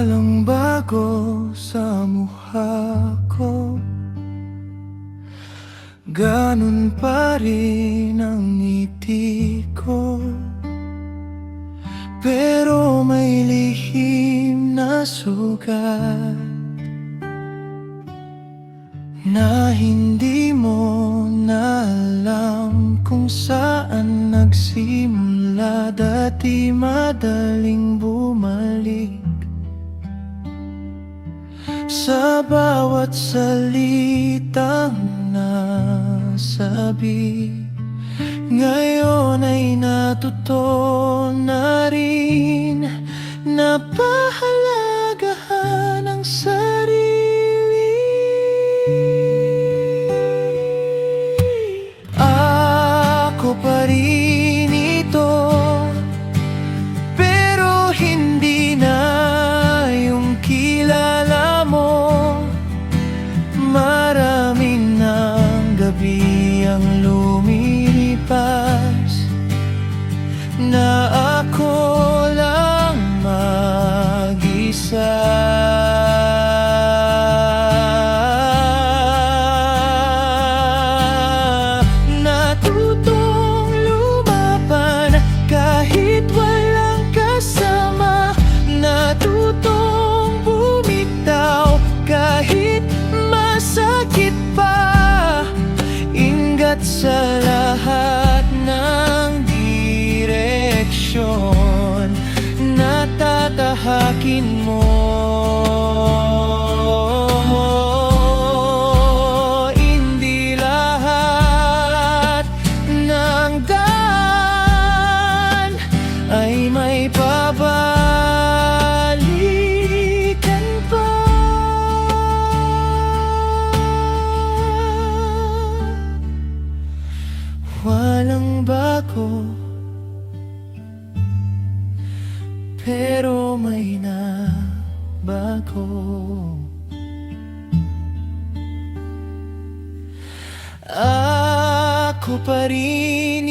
Walang bago sa mukha ko, ganun pa rin ang ngiti ko. Pero may lihim na sugat na hindi mo na alam kung saan nagsimula. Dati madaling bumalik sa bawat salitang nasabi. Ngayon ay natuto na rin na pahalagahan ang sarili. Ako pa rin ito, pero hindi na yung kilala mo. Marami ng gabi ang lumilipas na ako lang mag-isa. Natutong lumaban kahit walang kasama, natutong bumitaw kahit masakit pa. Ingat sa lahat ng direksyon na tatahakin mo. Hindi lahat ng daan ay may babalikan pa. Walang bago, pero may nabago. Ako pa rin